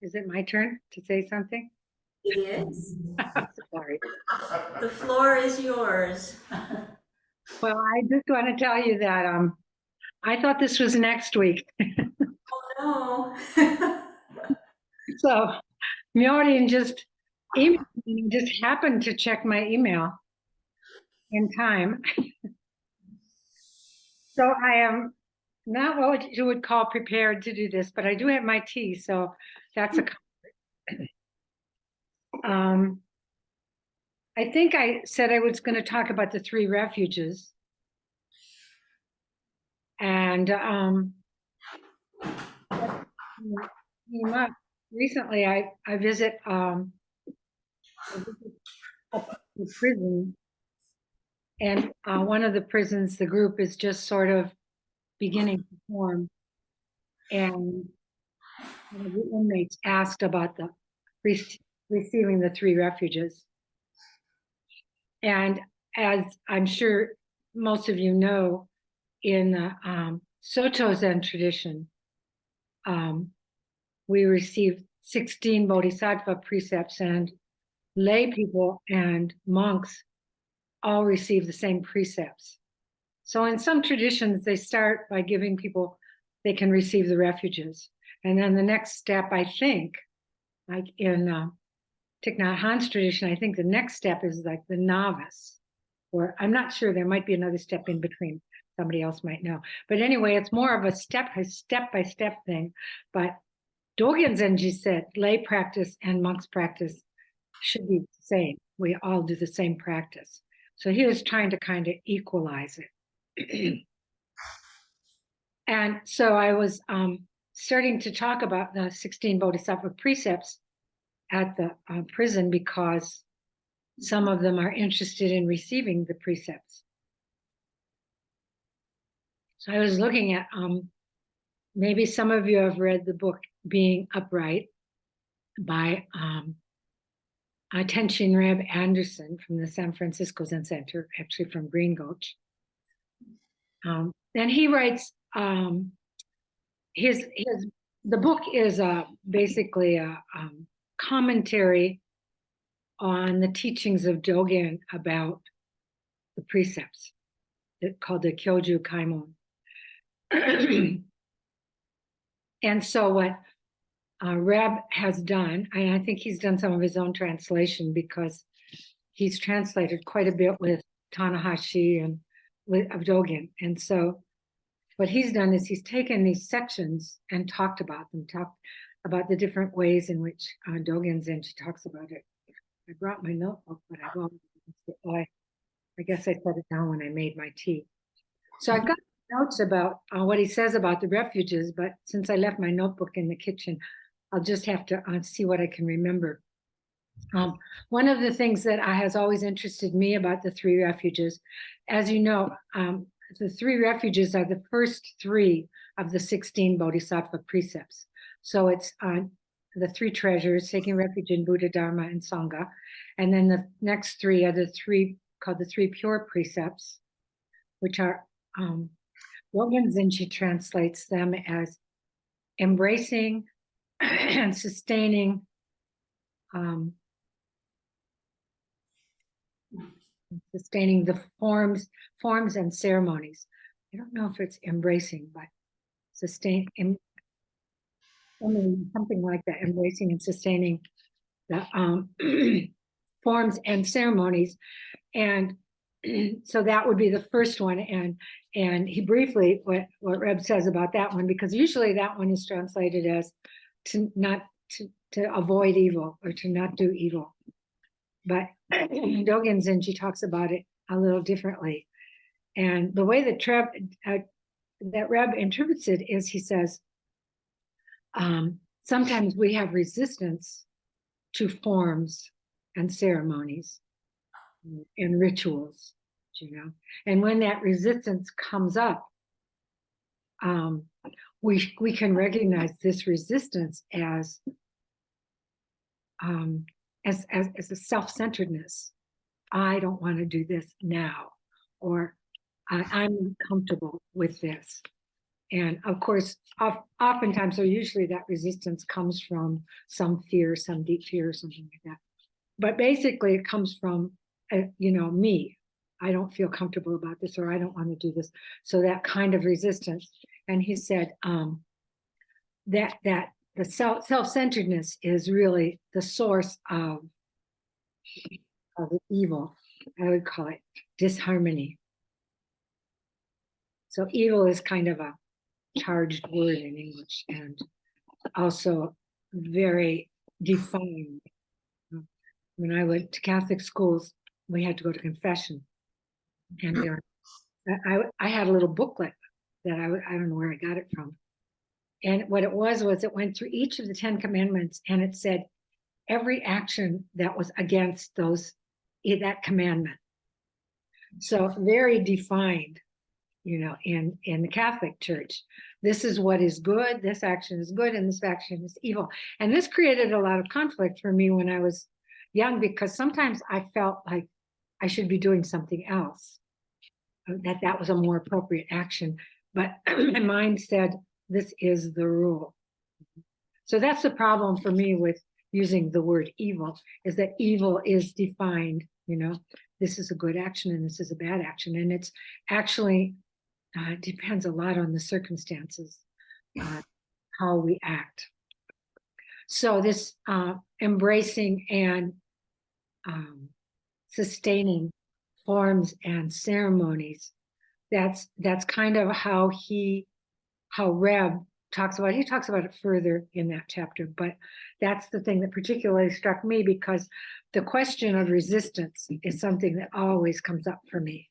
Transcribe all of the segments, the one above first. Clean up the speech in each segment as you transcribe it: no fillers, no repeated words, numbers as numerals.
Is it my turn to say something? It is. Sorry. The floor is yours. Well, I just want to tell you that I thought this was next week. Oh no. So Mjorn just emailed me and just happened to check my email in time. So I am not what you would call prepared to do this, but I do have my tea, so that's a comfort. I think I said I was going to talk about the 3 refuges. And recently I visit a prison, and one of the prisons, the group is just sort of beginning to form, and one of the inmates asked about the receiving the 3 refuges. And as I'm sure most of you know, in the Soto Zen tradition, we received 16 bodhisattva precepts, and lay people and monks all receive the same precepts. So in some traditions, they start by giving people, they can receive the refuges. And then the next step, I think, like in Thich Nhat Hanh's tradition, I think the next step is like the novice, or I'm not sure, there might be another step in between. Somebody else might know. But anyway, it's more of a step-by-step thing. But Dogen Zenji said lay practice and monks practice should be the same. We all do the same practice. So he was trying to kind of equalize it. And so I was starting to talk about the 16 bodhisattva precepts at the prison, because some of them are interested in receiving the precepts. So I was looking at, maybe some of you have read the book Being Upright by Tenshin Reb Anderson from the San Francisco Zen Center, actually from Green Gulch. And he writes, the book is basically a commentary on the teachings of Dogen about the precepts, called the Kyoju Kaimon. And so what Reb has done, and I think he's done some of his own translation, because he's translated quite a bit with Tanahashi and of Dogen. And so what he's done is he's taken these sections and talked about the different ways in which Dogen Zenji talks about it. I brought my notebook, but I guess I set it down when I made my tea. So I've got notes about what he says about the refuges, but since I left my notebook in the kitchen, I'll just have to see what I can remember. One of the things that has always interested me about the 3 refuges, as you know, the 3 refuges are the first 3 of the 16 bodhisattva precepts. So it's the 3 treasures, taking refuge in Buddha, Dharma, and Sangha. And then the next 3 are the 3 called the 3 pure precepts, which are, Dogen Zenji translates them as embracing and sustaining the forms and ceremonies. I don't know if it's embracing, but something like that, embracing and sustaining the forms and ceremonies. And so that would be the first one. And he briefly, what Reb says about that one, because usually that one is translated as to avoid evil, or to not do evil. But Dogen Zenji talks about it a little differently. And the way that Reb interprets it is, he says, sometimes we have resistance to forms and ceremonies and rituals, and when that resistance comes up, we can recognize this resistance as a self-centeredness. I don't want to do this now, or I'm comfortable with this. And of course, oftentimes, or usually that resistance comes from some fear, some deep fear or something like that. But basically it comes from, me. I don't feel comfortable about this, or I don't want to do this. So that kind of resistance. And he said that the self-centeredness is really the source of the evil. I would call it disharmony. So evil is kind of a charged word in English, and also very defined. When I went to Catholic schools, we had to go to confession, and I had a little booklet that I don't know where I got it from, and what it was it went through each of the 10 commandments, and it said every action that was against that commandment. So very defined, in the Catholic Church. This is what is good, this action is good, and this action is evil. And this created a lot of conflict for me when I was young, because sometimes I felt like I should be doing something else, that was a more appropriate action. But my mind said, this is the rule. So that's the problem for me with using the word evil, is that evil is defined, this is a good action and this is a bad action. And it's actually depends a lot on the circumstances, how we act. So this embracing and sustaining forms and ceremonies, that's kind of how Reb talks about it. He talks about it further in that chapter, but that's the thing that particularly struck me, because the question of resistance is something that always comes up for me.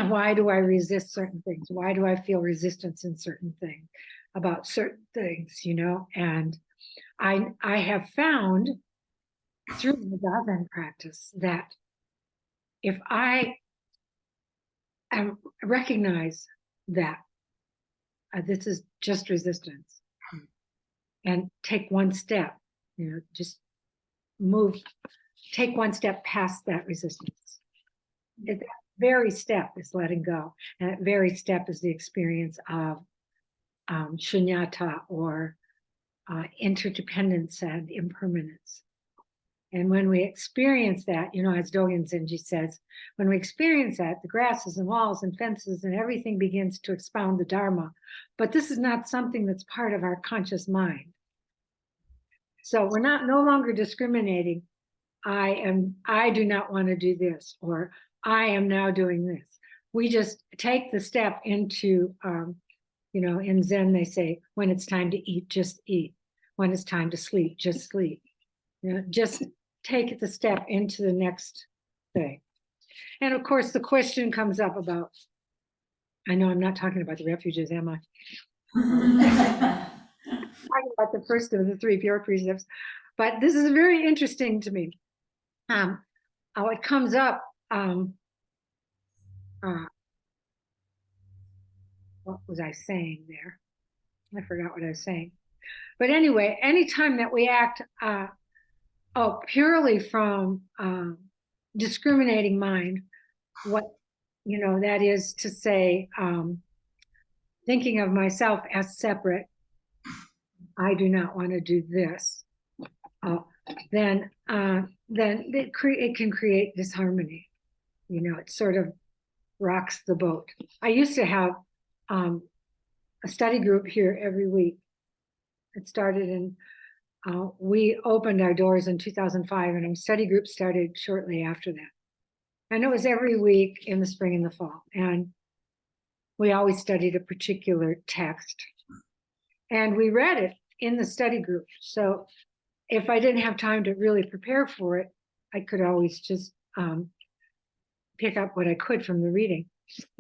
Why do I resist certain things? Why do I feel resistance in certain things, about certain things, And I have found through the Zen practice that if I recognize that this is just resistance, and take one step, just take one step past that resistance. That very step is letting go. And that very step is the experience of shunyata, or interdependence and impermanence. And when we experience that, as Dogen Zenji says, when we experience that, the grasses and walls and fences and everything begins to expound the Dharma. But this is not something that's part of our conscious mind. So we're no longer discriminating. I do not want to do this, or I am now doing this. We just take the step into, in Zen they say, when it's time to eat, just eat. When it's time to sleep, just sleep. Just take the step into the next thing. And of course, the question comes up about, I know I'm not talking about the refuges, am I? Talking about the first of the 3 pure precepts, but this is very interesting to me. It comes up, what was I saying there? I forgot what I was saying. But anyway, anytime that we act purely from discriminating mind, what, that is to say, thinking of myself as separate, I do not want to do this, then it can create disharmony. It sort of rocks the boat. I used to have a study group here every week. It started in, we opened our doors in 2005, and our study group started shortly after that. And it was every week in the spring and the fall. And we always studied a particular text. And we read it in the study group. So if I didn't have time to really prepare for it, I could always just pick up what I could from the reading.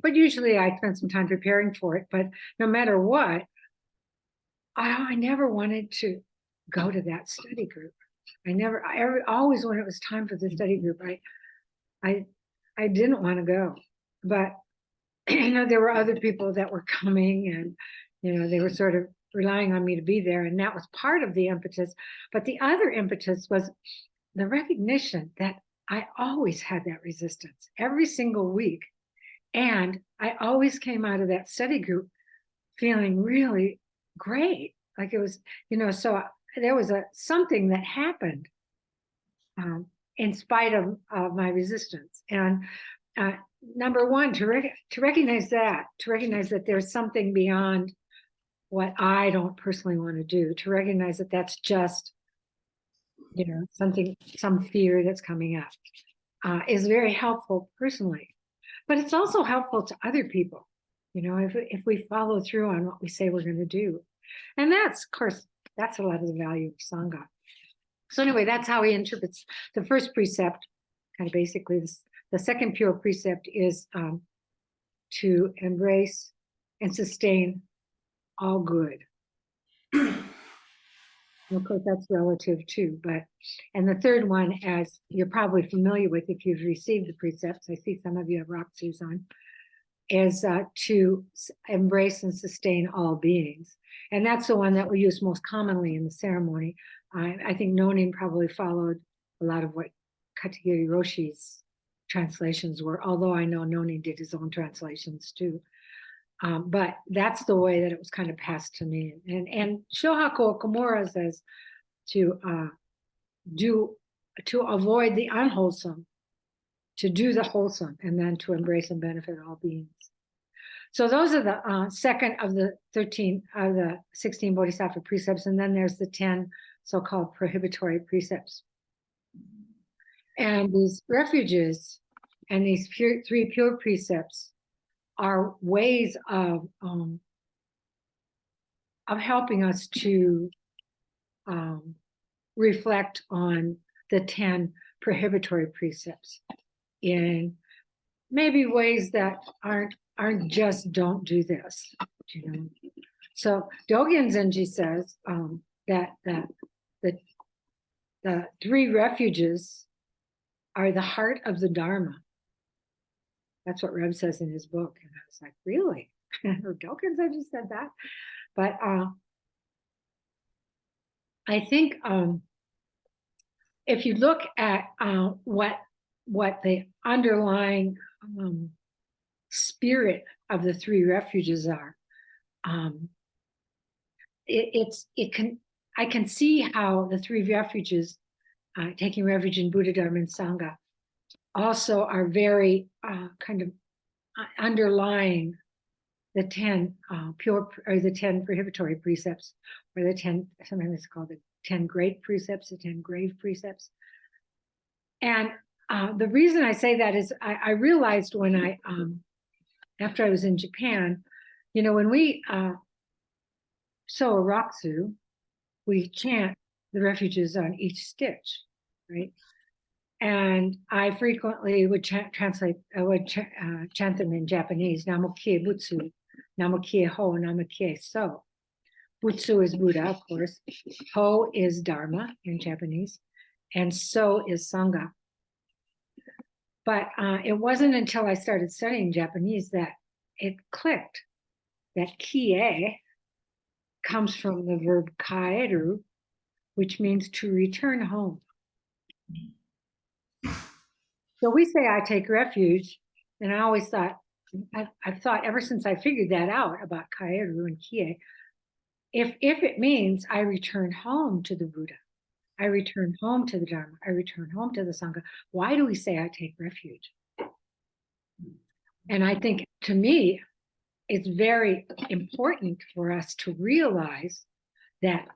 But usually I spent some time preparing for it. But no matter what, I never wanted to go to that study group. Always when it was time for the study group, I didn't want to go. But there were other people that were coming, and they were sort of relying on me to be there, and that was part of the impetus. But the other impetus was the recognition that I always had that resistance every single week, and I always came out of that study group feeling really great. Like it was, so there was something that happened in spite of my resistance. And number one, to recognize that there's something beyond what I don't personally want to do, to recognize that that's just, some fear that's coming up is very helpful personally. But it's also helpful to other people, if we follow through on what we say we're going to do. And that's, of course, that's a lot of the value of Sangha. So anyway, that's how he interprets the first precept. Kind of basically, the second pure precept is to embrace and sustain all good. Of course, that's relative too, and the third one, as you're probably familiar with if you've received the precepts, I see some of you have Roxy's on, is to embrace and sustain all beings. And that's the one that we use most commonly in the ceremony. I think Nonin probably followed a lot of what Katagiri Roshi's translations were, although I know Nonin did his own translations too. But that's the way that it was kind of passed to me. And Shohaku Okamura says to avoid the unwholesome, to do the wholesome, and then to embrace and benefit all beings. So those are the second of the 16 Bodhisattva precepts, and then there's the 10 so-called prohibitory precepts. And these refuges and these three pure precepts are ways of helping us to reflect on the 10 prohibitory precepts in maybe ways that aren't just don't do this. So Dogen Zenji says that the three refuges are the heart of the Dharma. That's what Reb says in his book. And I was like, really? Dogen Zenji said that? But I think if you look at what the underlying spirit of the three refuges are, I can see how the three refuges, taking refuge in Buddha, Dharma, and Sangha, also are very kind of underlying the 10 pure or the 10 prohibitory precepts, or the 10, sometimes it's called the 10 great precepts, the 10 grave precepts. And the reason I say that is I realized when after I was in Japan, when we sew a rakusu, we chant the refuges on each stitch, right? And I frequently would chant them in Japanese. Namo kie butsu, namo kie ho, namo kie so. Butsu is Buddha, of course. Ho is Dharma in Japanese, and so is Sangha. But it wasn't until I started studying Japanese that it clicked that kie comes from the verb kaeru, which means to return home. So we say I take refuge, and I always thought, I've thought ever since I figured that out about kaeru and kie, if it means I return home to the Buddha, I return home to the Dharma, I return home to the Sangha, why do we say I take refuge? And I think, to me, it's very important for us to realize that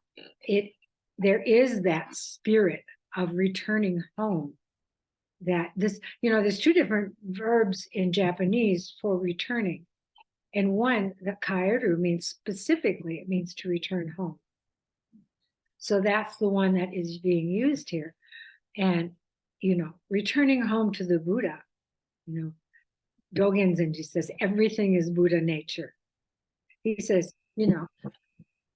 there is that spirit of returning home. That this, there's two different verbs in Japanese for returning. And one, the kaeru, means specifically, it means to return home. So that's the one that is being used here. And, returning home to the Buddha, Dogen Zenji says, everything is Buddha nature. He says,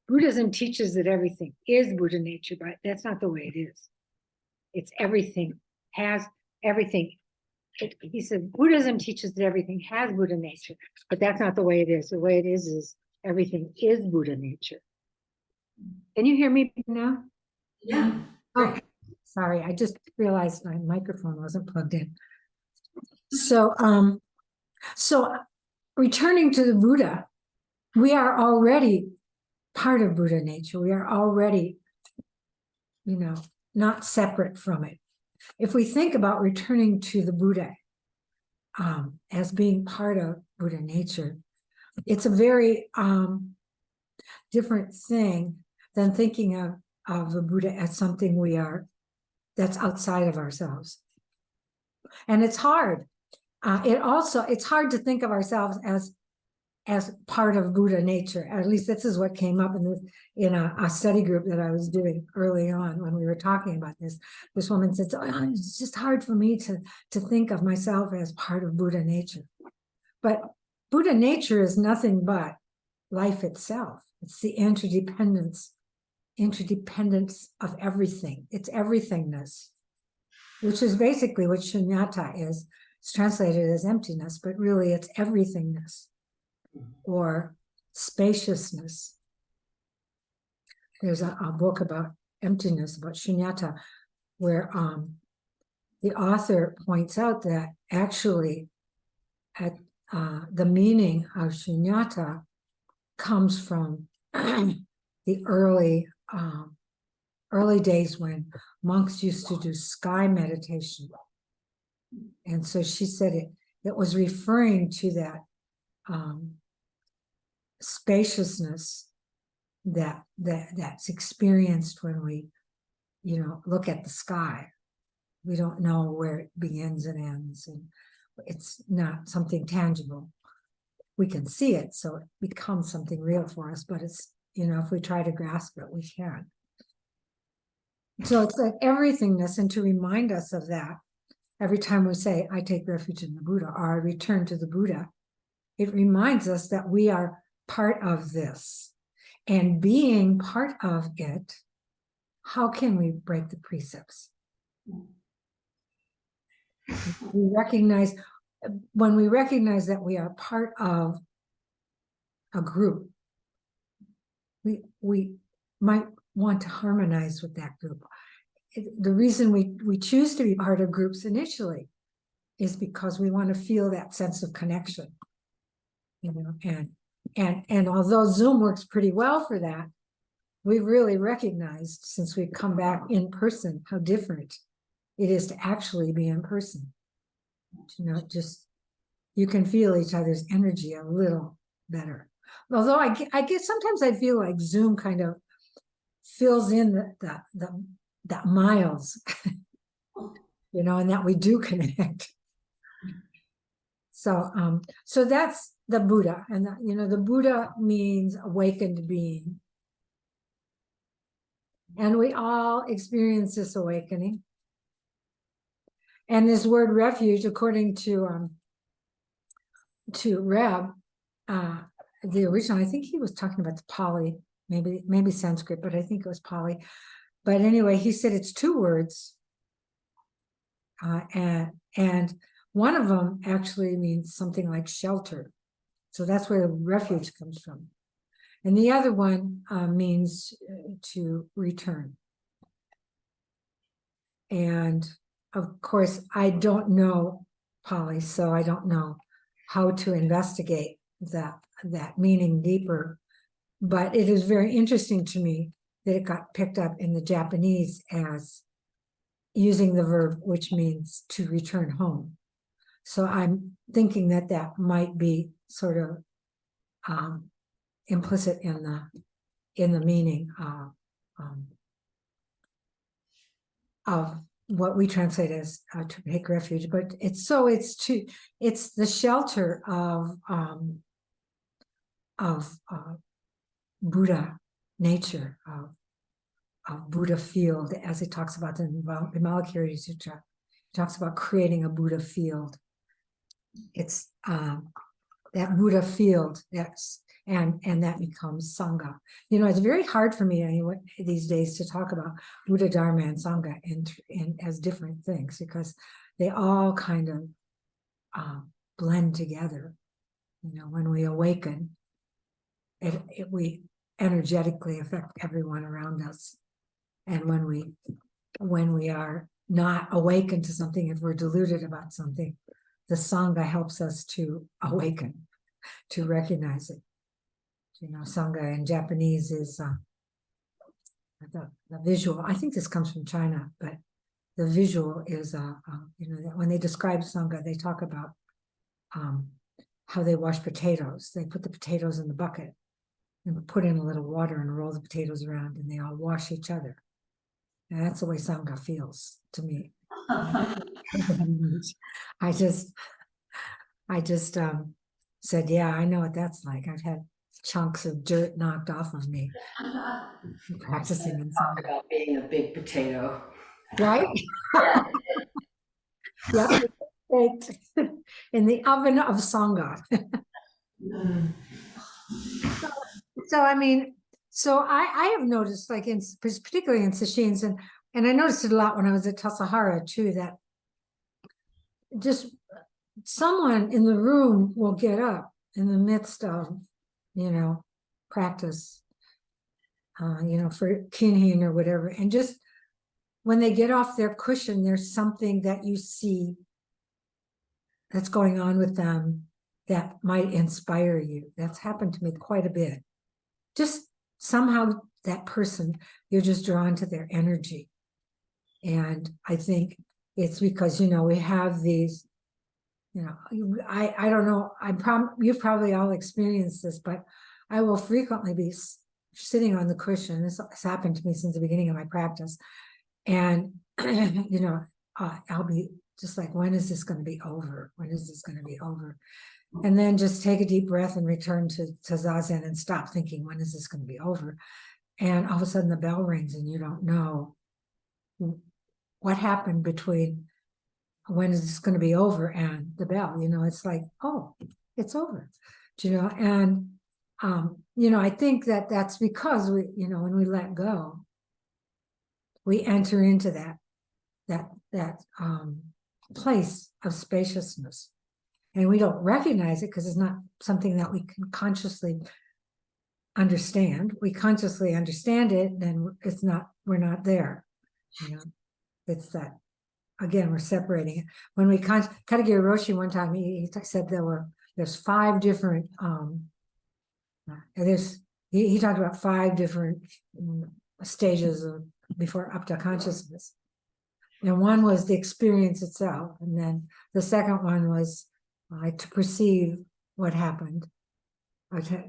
Buddhism teaches that everything is Buddha nature, but that's not the way it is. It's everything has everything. He said, Buddhism teaches that everything has Buddha nature, but that's not the way it is. The way it is everything is Buddha nature. Can you hear me now? Yeah. Oh, sorry. I just realized my microphone wasn't plugged in. So returning to the Buddha we are already part of Buddha nature. We are already, not separate from it. If we think about returning to the Buddha as being part of Buddha nature, it's a very different thing than thinking of the Buddha as something that's outside of ourselves. And it's hard. It's hard to think of ourselves as part of Buddha nature. At least this is what came up in a study group that I was doing early on when we were talking about this. This woman said, "Oh, it's just hard for me to think of myself as part of Buddha nature." But Buddha nature is nothing but life itself. It's the interdependence of everything. It's everythingness, which is basically what shunyata is. It's translated as emptiness, but really it's everythingness or spaciousness. There's a book about emptiness, about shunyata, where the author points out that actually the meaning of shunyata comes from the early days when monks used to do sky meditation. And so she said it was referring to that spaciousness that's experienced when we, look at the sky. We don't know where it begins and ends, and it's not something tangible. We can see it, so it becomes something real for us, but it's, if we try to grasp it, we can't. So it's like everythingness, and to remind us of that, every time we say, I take refuge in the Buddha, or I return to the Buddha, it reminds us that we are part of this. And being part of it, how can we break the precepts? When we recognize that we are part of a group, we might want to harmonize with that group. The reason we choose to be part of groups initially is because we want to feel that sense of connection, and although Zoom works pretty well for that, we've really recognized since we've come back in person how different it is to actually be in person. Just you can feel each other's energy a little better. Although I guess sometimes I feel like Zoom kind of fills in the miles, and that we do connect. So that's the Buddha, and the Buddha means awakened being, and we all experience this awakening. And this word refuge, according to Reb, the original, I think he was talking about the Pali, maybe Sanskrit, but I think it was Pali. But anyway, he said it's two words, and one of them actually means something like shelter. So that's where refuge comes from. And the other one means to return. And of course, I don't know Pali, so I don't know how to investigate that meaning deeper. But it is very interesting to me that it got picked up in the Japanese as using the verb, which means to return home. So I'm thinking that might be sort of implicit in the meaning of what we translate as to take refuge, but it's the shelter of Buddha nature, of Buddha field, as it talks about in the Vimalakirti Sutra. It talks about creating a Buddha field. It's that Buddha field and that becomes Sangha. It's very hard for me anyway these days to talk about Buddha, Dharma, and Sangha in as different things, because they all kind of blend together. When we awaken, we energetically affect everyone around us. And when we are not awakened to something, if we're deluded about something, the Sangha helps us to awaken, to recognize it. Sangha in Japanese is the visual. I think this comes from China, but the visual is, when they describe Sangha, they talk about how they wash potatoes. They put the potatoes in the bucket and put in a little water and roll the potatoes around, and they all wash each other. And that's the way Sangha feels to me. I just said, yeah, I know what that's like. I've had chunks of dirt knocked off of me practicing in Talk Sangha. about being a big potato. Right? Yeah, baked in the oven of Sangha. So I mean, I have noticed, like particularly in sessions, and I noticed it a lot when I was at Tassajara too, that just someone in the room will get up in the midst of, practice, for kinhin or whatever, and just when they get off their cushion, there's something that you see that's going on with them that might inspire you. That's happened to me quite a bit. Just somehow that person, you're just drawn to their energy. And I think it's because, we have these, I don't know, you've probably all experienced this, but I will frequently be sitting on the cushion. This has happened to me since the beginning of my practice. And, I'll be just like, when is this going to be over? When is this going to be over? And then just take a deep breath and return to Zazen and stop thinking, when is this going to be over? And all of a sudden the bell rings and you don't know what happened between when is this going to be over and the bell. It's like, oh, it's over. And I think that's because we, when we let go, we enter into that place of spaciousness, and we don't recognize it because it's not something that we can consciously understand. We consciously understand it, then we're not there. It's that, again, we're separating it. When we Katagiri Roshi one time, he said there's 5 different he talked about 5 different stages of before up to consciousness. And one was the experience itself, and then the second one was to perceive what happened, or to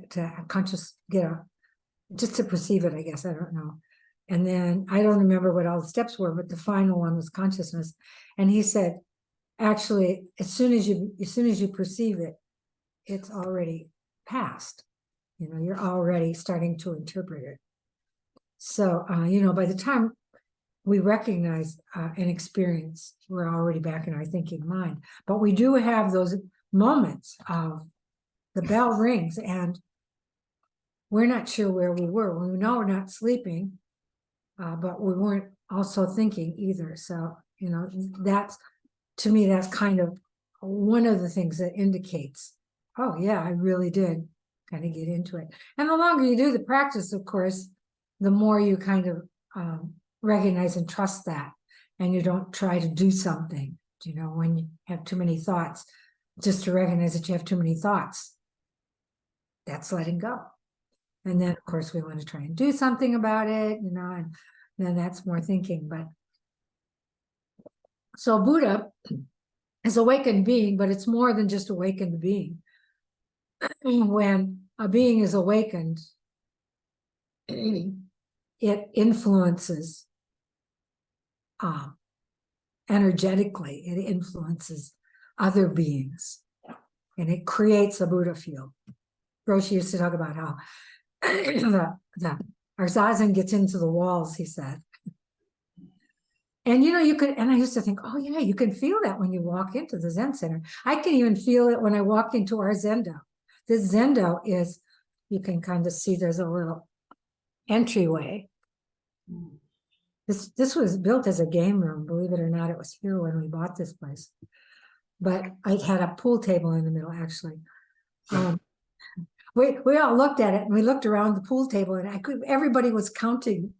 just to perceive it, I guess, I don't know. And then I don't remember what all the steps were, but the final one was consciousness. And he said, actually, as soon as you perceive it, it's already past. You're already starting to interpret it. So, by the time we recognize an experience, we're already back in our thinking mind. But we do have those moments of the bell rings and we're not sure where we were. We know we're not sleeping, but we weren't also thinking either. So, that's, to me, that's kind of one of the things that indicates, oh yeah, I really did kind of get into it. And the longer you do the practice, of course, the more you kind of recognize and trust that, and you don't try to do something, when you have too many thoughts, just to recognize that you have too many thoughts. That's letting go. And then, of course, we want to try and do something about it, and then that's more thinking. But so Buddha is awakened being, but it's more than just awakened being. When a being is awakened, it influences energetically, it influences other beings, and it creates a Buddha field. Roshi used to talk about how our zazen gets into the walls, he said. And you could, and I used to think, oh yeah, you can feel that when you walk into the Zen Center. I can even feel it when I walk into our Zendo. This Zendo is, you can kind of see there's a little entryway. This was built as a game room, believe it or not. It was here when we bought this place. But I had a pool table in the middle, actually. We all looked at it, and we looked around the pool table, and everybody was counting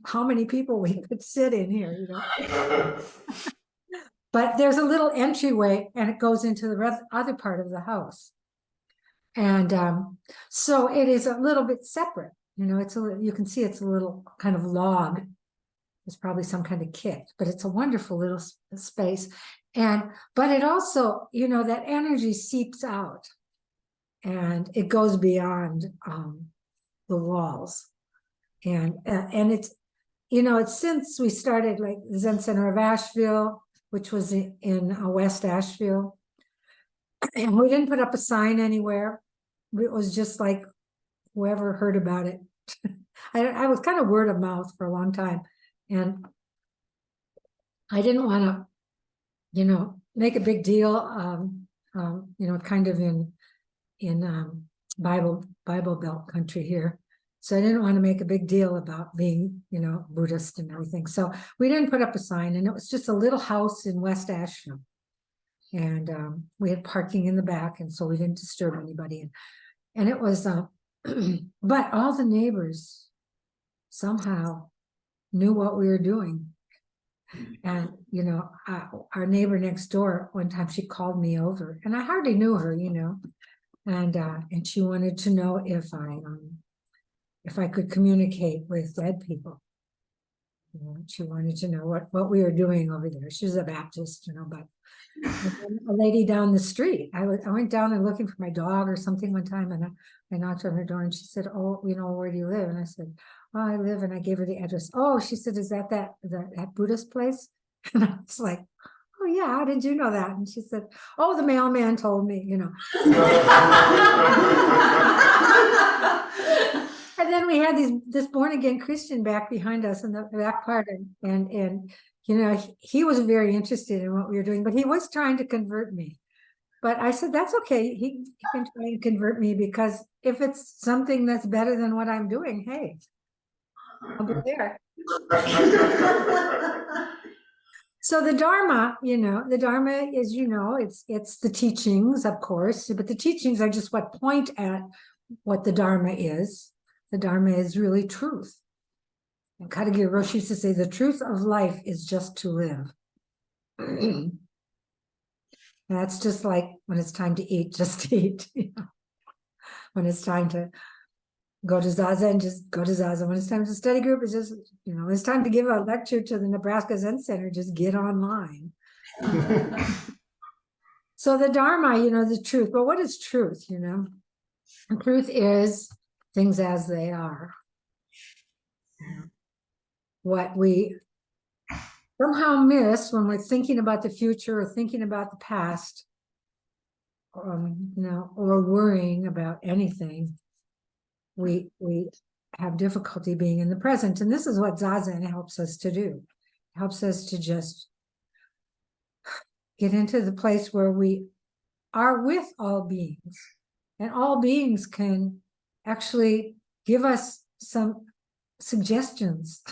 how many people we could sit in here, But there's a little entryway, and it goes into the other part of the house. And so it is a little bit separate. You know, you can see it's a little kind of log. It's probably some kind of kit, but it's a wonderful little space. But it also, you know, that energy seeps out and it goes beyond the walls. And it's, you know, it's since we started like the Zen Center of Asheville, which was in West Asheville. And we didn't put up a sign anywhere. It was just like whoever heard about it. I was kind of word of mouth for a long time. And I didn't want to, you know, make a big deal, you know, kind of in Bible Belt country here. So I didn't want to make a big deal about being, you know, Buddhist and everything. So we didn't put up a sign, and it was just a little house in West Asheville. And we had parking in the back, and so we didn't disturb anybody. And it was, but all the neighbors somehow knew what we were doing. And, you know, our neighbor next door, one time she called me over, and I hardly knew her, you know, and she wanted to know if I could communicate with dead people. You know, she wanted to know what we were doing over there. She was a Baptist, you know, but a lady down the street, I went down and looking for my dog or something one time, and I knocked on her door, and she said, "Oh, you know, where do you live?" And I said, "Oh, I live," and I gave her the address. "Oh," she said, "is that Buddhist place?" And I was like, "Oh yeah, how did you know that?" And she said, "Oh, the mailman told me," you know. And then we had this born again Christian back behind us in the back part, and you know, he was very interested in what we were doing, but he was trying to convert me. But I said, that's okay. He can try and convert me, because if it's something that's better than what I'm doing, hey, I'll go there. So the Dharma, you know, the Dharma is, you know, it's the teachings, of course, but the teachings are just what point at what the Dharma is. The Dharma is really truth. And Katagiri Roshi used to say, the truth of life is just to live. That's just like when it's time to eat, just eat. You know? When it's time to go to Zazen, just go to Zazen. When it's time to study group, it's just, you know, it's time to give a lecture to the Nebraska Zen Center, just get online. So the Dharma, you know, the truth. But what is truth, you know? And truth is things as they are. What we somehow miss when we're thinking about the future or thinking about the past, you know, or worrying about anything, we have difficulty being in the present. And this is what Zazen helps us to do. It helps us to just get into the place where we are with all beings, and all beings can actually give us some suggestions.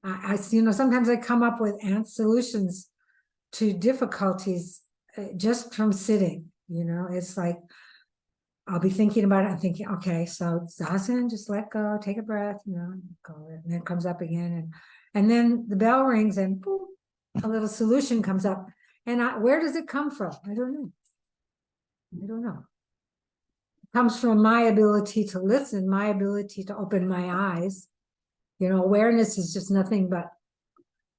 I you know, sometimes I come up with solutions to difficulties just from sitting, you know. It's like I'll be thinking about it and thinking, okay, so Zazen, just let go, take a breath, you know, go, and then it comes up again, and then the bell rings and boom, a little solution comes up. And where does it come from? I don't know. I don't know. It comes from my ability to listen, my ability to open my eyes. You know, awareness is just nothing but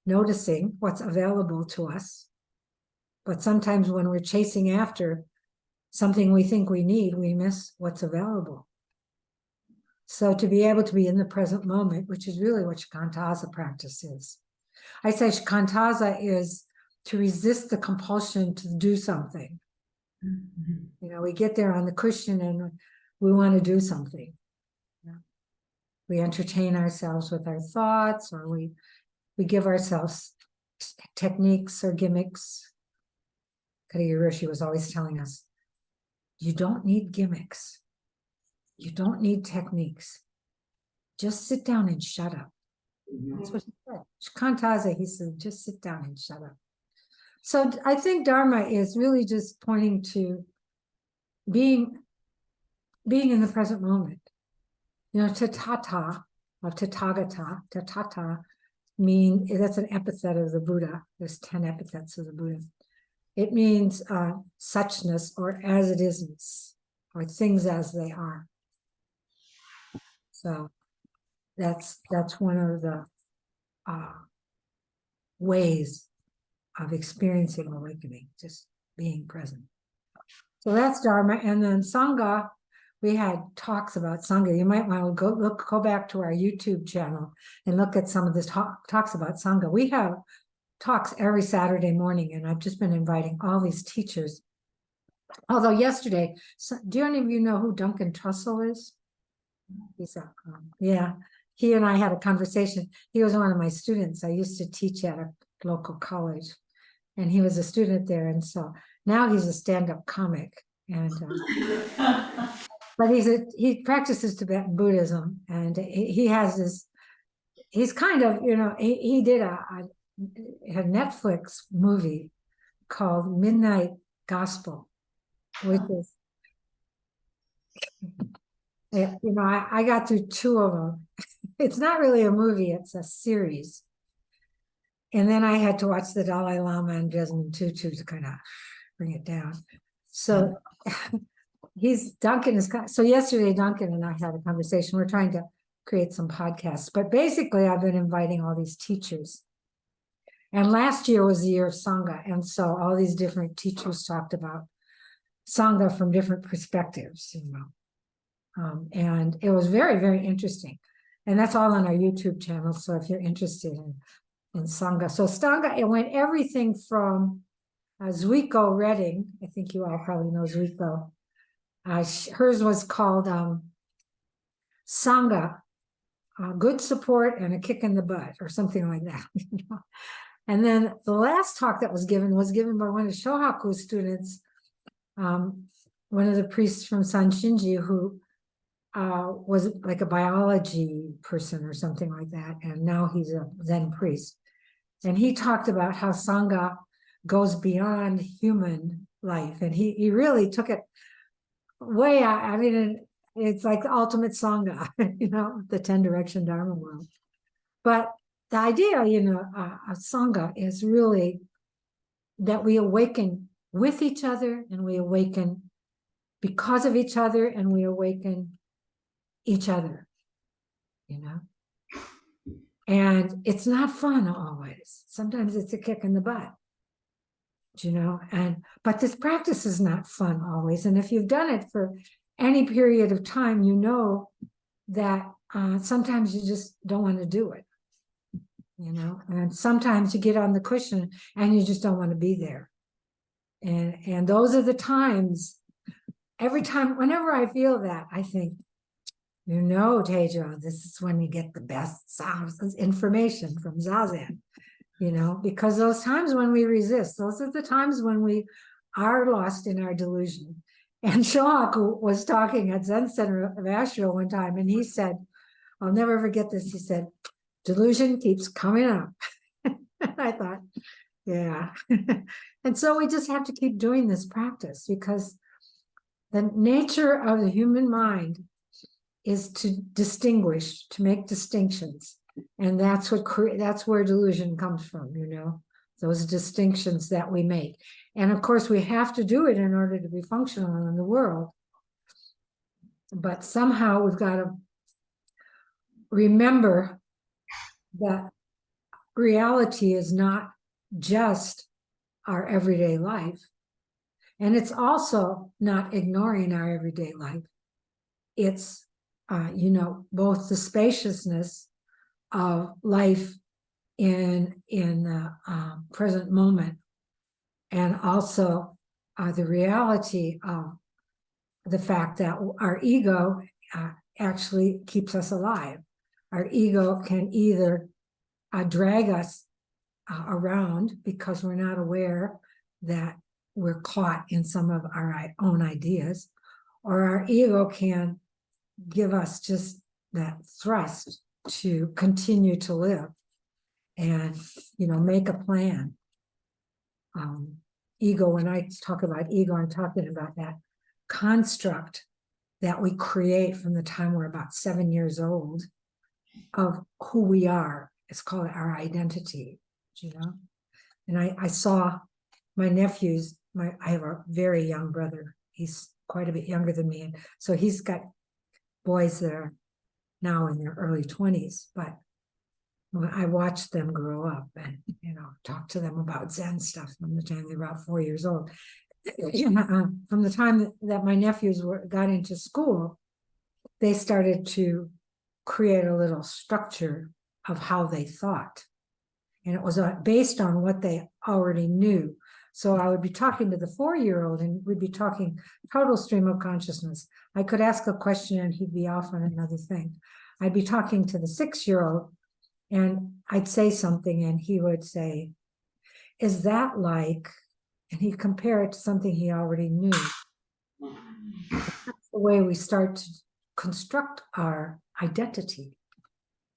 noticing what's available to us. But sometimes when we're chasing after something we think we need, we miss what's available. So to be able to be in the present moment, which is really what Shikantaza practice is. I say Shikantaza is to resist the compulsion to do something. Mm-hmm. You know, we get there on the cushion and we want to do something. We entertain ourselves with our thoughts, or we give ourselves techniques or gimmicks. Katagiri Roshi was always telling us, you don't need gimmicks. You don't need techniques. Just sit down and shut up. That's what he said. Shikantaza, he said, just sit down and shut up. So I think Dharma is really just pointing to being in the present moment. You know, tatata, or tathagata, that's an epithet of the Buddha. There's 10 epithets of the Buddha. It means suchness, or as it isness. or things as they are. So that's one of the ways of experiencing awakening, just being present. So that's Dharma. And then Sangha, we had talks about Sangha. You might want to go back to our YouTube channel and look at some of the talks about Sangha. We have talks every Saturday morning, and I've just been inviting all these teachers. Although yesterday, do any of you know who Duncan Trussell is? He's yeah, he and I had a conversation. He was one of my students. I used to teach at a local college, and he was a student there. And so now he's a stand-up comic. And but he practices Tibetan Buddhism, and he has this. He's kind of, he did a Netflix movie called Midnight Gospel, which is, I got through 2 of them. It's not really a movie, it's a series. And then I had to watch the Dalai Lama and Desmond Tutu to kind of bring it down. So so yesterday Duncan and I had a conversation. We're trying to create some podcasts, but basically I've been inviting all these teachers. And last year was the year of Sangha. And so all these different teachers talked about Sangha from different perspectives, and it was very, very interesting. And that's all on our YouTube channel. So if you're interested in Sangha. So Sangha, it went everything from Zuiko Redding. I think you all probably know Zuiko. Hers was called Sangha, good support and a kick in the butt, or something like that. And then the last talk that was given by one of Shohaku's students, one of the priests from Sanshinji, who was like a biology person or something like that, and now he's a Zen priest. And he talked about how Sangha goes beyond human life, and he really took it way out. I mean, it's like the ultimate Sangha, the 10 direction Dharma world. But the idea, of Sangha is really that we awaken with each other, and we awaken because of each other, and we awaken each other, and it's not fun always. Sometimes it's a kick in the butt, but this practice is not fun always. And if you've done it for any period of time, that sometimes you just don't want to do it, and sometimes you get on the cushion and you just don't want to be there. And those are the times, whenever I feel that, I think, Teijo, this is when you get the best information from Zazen, because those times when we resist, those are the times when we are lost in our delusion. And Shohaku was talking at Zen Center of Asheville one time, and he said, I'll never forget this, he said, delusion keeps coming up. And I thought, yeah. And so we just have to keep doing this practice, because the nature of the human mind is to distinguish, to make distinctions. And that's where delusion comes from, those distinctions that we make. And of course, we have to do it in order to be functional in the world. But somehow we've got to remember that reality is not just our everyday life. And it's also not ignoring our everyday life. It's, both the spaciousness of life in the present moment, and also the reality of the fact that our ego actually keeps us alive. Our ego can either drag us around because we're not aware that we're caught in some of our own ideas, or our ego can give us just that thrust to continue to live and, make a plan. Ego, when I talk about ego, I'm talking about that construct that we create from the time we're about 7 years old of who we are. It's called our identity, And I saw my nephews, I have a very young brother. He's quite a bit younger than me. And so he's got boys that are now in their early 20s, but when I watched them grow up and, talk to them about Zen stuff from the time they were about 4 years old. From the time that my nephews got into school, they started to create a little structure of how they thought. And it was based on what they already knew. So I would be talking to the 4-year-old and we'd be talking total stream of consciousness. I could ask a question and he'd be off on another thing. I'd be talking to the 6-year-old and I'd say something and he would say, is that like, and he'd compare it to something he already knew. That's the way we start to construct our identity.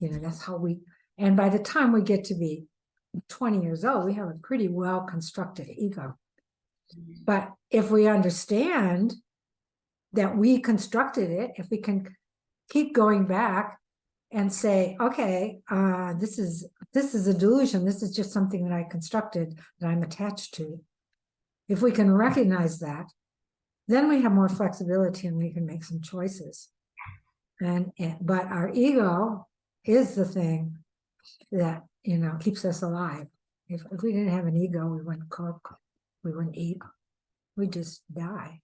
That's how and by the time we get to be 20 years old, we have a pretty well constructed ego. But if we understand that we constructed it, if we can keep going back and say, okay, this is a delusion, this is just something that I constructed that I'm attached to. If we can recognize that, then we have more flexibility and we can make some choices. But our ego is the thing that keeps us alive. If we didn't have an ego, we wouldn't cook, we wouldn't eat, we'd just die.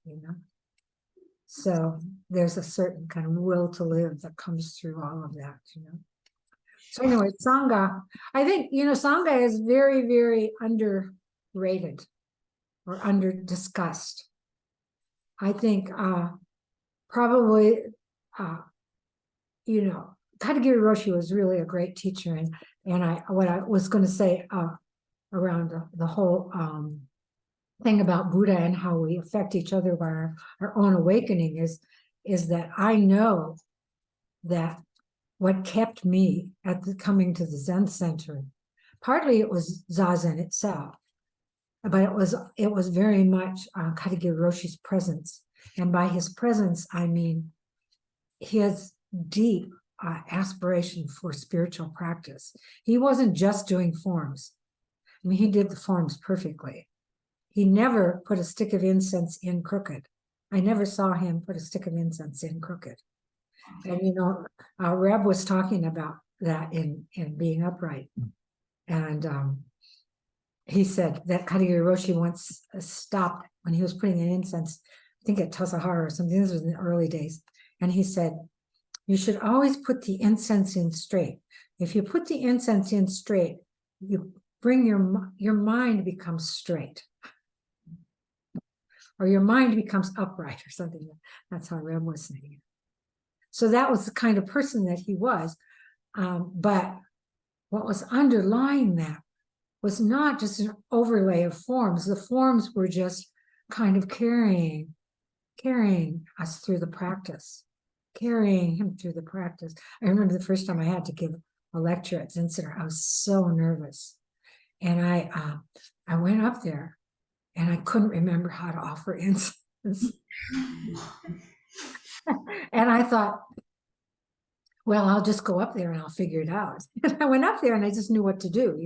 So there's a certain kind of will to live that comes through all of that. So anyway, Sangha, I think Sangha is very, very underrated or under discussed. I think probably Katagiri Roshi was really a great teacher, and what I was going to say around the whole thing about Buddha and how we affect each other by our own awakening is that I know that what kept me coming to the Zen Center, partly it was Zazen itself, but it was very much Katagiri Roshi's presence, and by his presence I mean his deep aspiration for spiritual practice. He wasn't just doing forms. I mean, he did the forms perfectly. He never put a stick of incense in crooked. I never saw him put a stick of incense in crooked. And Reb was talking about that in being upright. And he said that Katagiri Roshi once stopped when he was putting an incense, I think at Tassajara or something. This was in the early days. And he said, you should always put the incense in straight. If you put the incense in straight, you bring your mind becomes straight. Or your mind becomes upright or something. That's how Reb was saying it. So that was the kind of person that he was. But what was underlying that was not just an overlay of forms. The forms were just kind of carrying us through the practice. Carrying him through the practice. I remember the first time I had to give a lecture at Zen Center, I was so nervous. And I went up there and I couldn't remember how to offer incense. And I thought, well, I'll just go up there and I'll figure it out. And I went up there and I just knew what to do,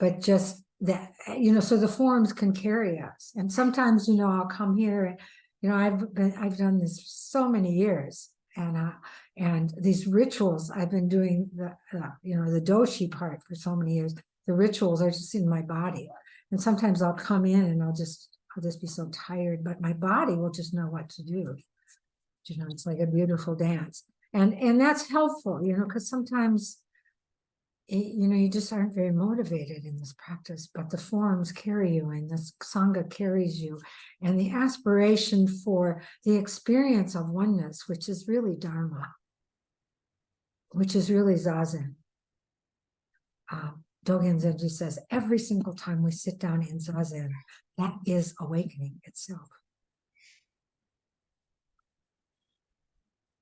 but just that, so the forms can carry us. And sometimes, I'll come here and, I've done this for so many years, and these rituals, I've been doing the doshi part for so many years. The rituals are just in my body, and sometimes I'll come in and I'll just be so tired, but my body will just know what to do. It's like a beautiful dance, and that's helpful, because sometimes you just aren't very motivated in this practice, but the forms carry you and the Sangha carries you, and the aspiration for the experience of oneness, which is really Dharma, which is really Zazen. Dogen Zenji says, every single time we sit down in Zazen, that is awakening itself.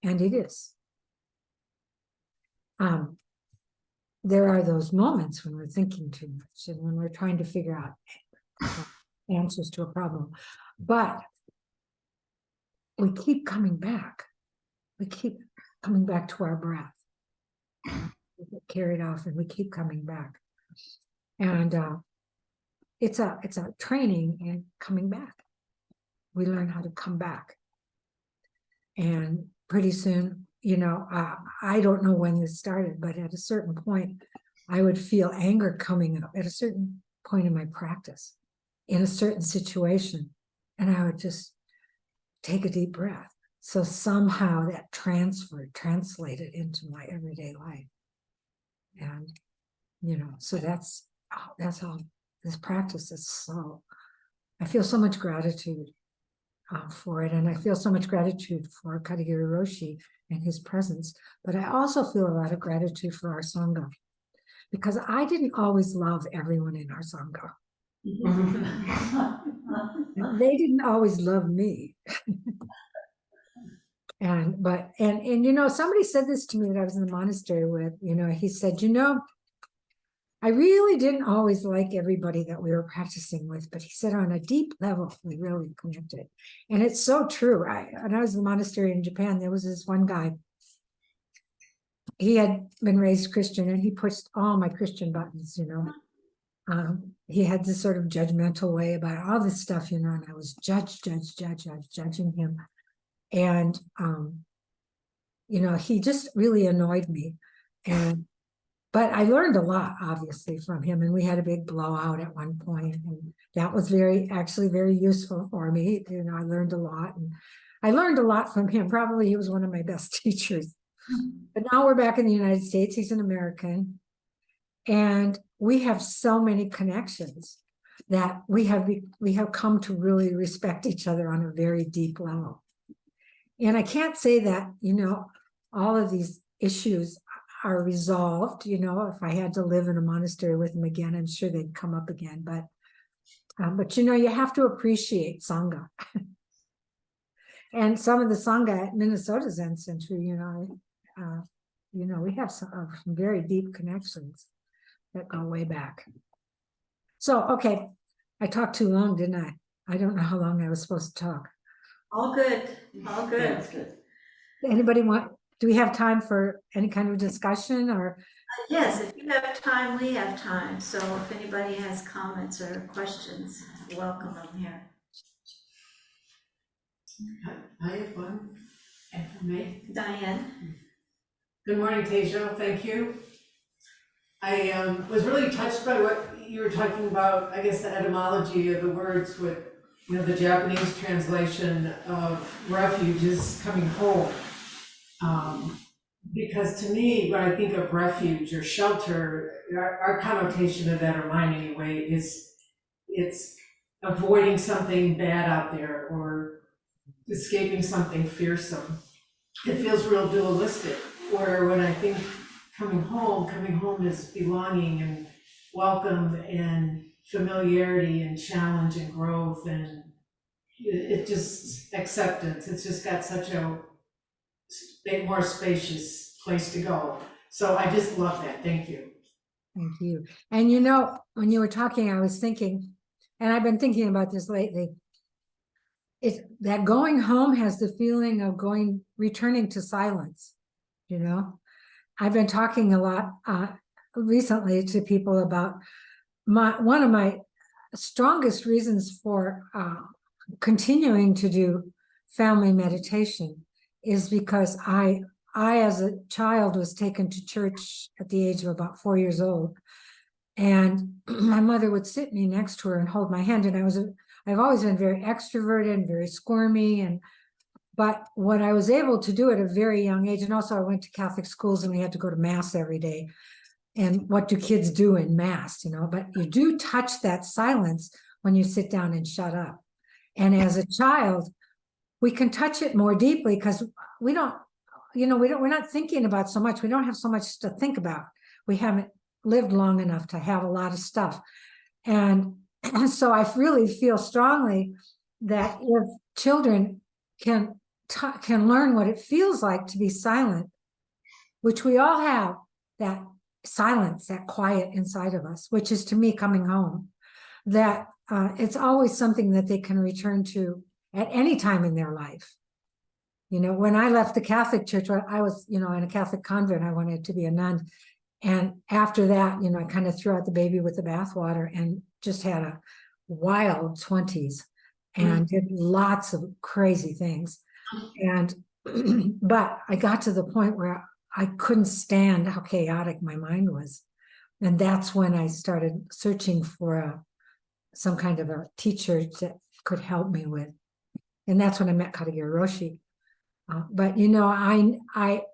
And it is. There are those moments when we're thinking too much and when we're trying to figure out answers to a problem. But we keep coming back. We keep coming back to our breath. We get carried off and we keep coming back. And it's a training in coming back. we learn how to come back. And pretty soon, I don't know when this started, but at a certain point, I would feel anger coming up at a certain point in my practice, in a certain situation. And I would just take a deep breath. So somehow that translated into my everyday life. And, so that's how this practice is. So I feel so much gratitude for it. And I feel so much gratitude for Katagiri Roshi and his presence. But I also feel a lot of gratitude for our Sangha, because I didn't always love everyone in our Sangha. They didn't always love me. And somebody said this to me that I was in the monastery with, he said, I really didn't always like everybody that we were practicing with, but he said on a deep level, we really connected. And it's so true. When I was in the monastery in Japan, there was this one guy. He had been raised Christian and he pushed all my Christian buttons, he had this sort of judgmental way about all this stuff, and I was judging him. And, he just really annoyed me. But I learned a lot, obviously, from him. And we had a big blowout at one point, and that was actually very useful for me. I learned a lot. And I learned a lot from him. Probably he was one of my best teachers. But now we're back in the United States. He's an American. And we have so many connections that we have come to really respect each other on a very deep level. And I can't say that, all of these issues are resolved. If I had to live in a monastery with him again, I'm sure they'd come up again. But you have to appreciate Sangha. And some of the Sangha at Minnesota Zen Center, we have some very deep connections that go way back. So, okay, I talked too long, didn't I? I don't know how long I was supposed to talk. All good, all good. That's good. Do we have time for any kind of discussion or? Yes, if you have time, we have time. So if anybody has comments or questions, welcome them here. I have one, if I may. Diane? Good morning, Teijo, thank you. I was really touched by what you were talking about, I guess the etymology of the words with, the Japanese translation of refuge is coming home. Because to me, when I think of refuge or shelter, our connotation of that, or mine anyway, is it's avoiding something bad out there or escaping something fearsome. It feels real dualistic, where when I think coming home is belonging and welcome and familiarity and challenge and growth, and it just acceptance. It's just got such a more spacious place to go. So I just love that. Thank you. Thank you. And when you were talking, I was thinking, and I've been thinking about this lately, it's that going home has the feeling of returning to silence. I've been talking a lot recently to people about one of my strongest reasons for continuing to do family meditation is because I as a child was taken to church at the age of about 4 years old, and my mother would sit me next to her and hold my hand, and I've always been very extroverted and very squirmy, but what I was able to do at a very young age, and also I went to Catholic schools and we had to go to Mass every day. And what do kids do in Mass, but you do touch that silence when you sit down and shut up. And as a child, we can touch it more deeply because we're not thinking about so much. We don't have so much to think about. We haven't lived long enough to have a lot of stuff. And so I really feel strongly that if children can learn what it feels like to be silent, which we all have, that silence, that quiet inside of us, which is to me coming home, that it's always something that they can return to at any time in their life. When I left the Catholic Church, I was, in a Catholic convent, I wanted to be a nun. And after that, I kind of threw out the baby with the bathwater and just had a wild 20s. and did lots of crazy things. And, but I got to the point where I couldn't stand how chaotic my mind was. And that's when I started searching for some kind of a teacher that could help me with. And that's when I met Katagiri Roshi. But you know, I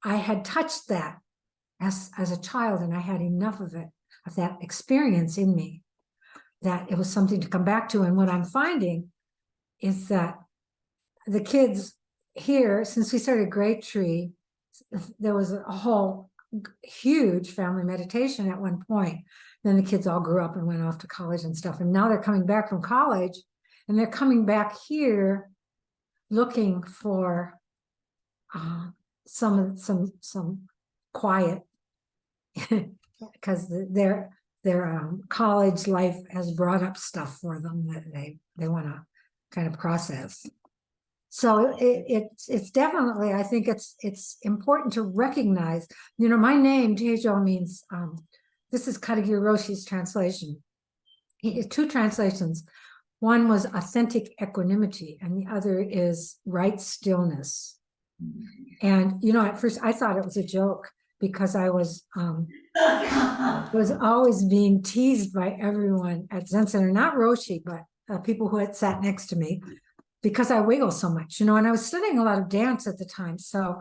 had touched that as a child, and I had enough of it, of that experience in me, that it was something to come back to. And what I'm finding is that the kids here, since we started Great Tree, there was a whole huge family meditation at one point. Then the kids all grew up and went off to college and stuff. And now they're coming back from college, and they're coming back here looking for some quiet, because their college life has brought up stuff for them that they want to kind of process. So it's definitely, I think it's important to recognize, you know, my name Teijo means, this is Katagiri Roshi's translation. Two translations. One was authentic equanimity, and the other is right stillness. And, you know, at first I thought it was a joke, because I was always being teased by everyone at Zen Center, not Roshi, but people who had sat next to me, because I wiggle so much, you know, and I was studying a lot of dance at the time. So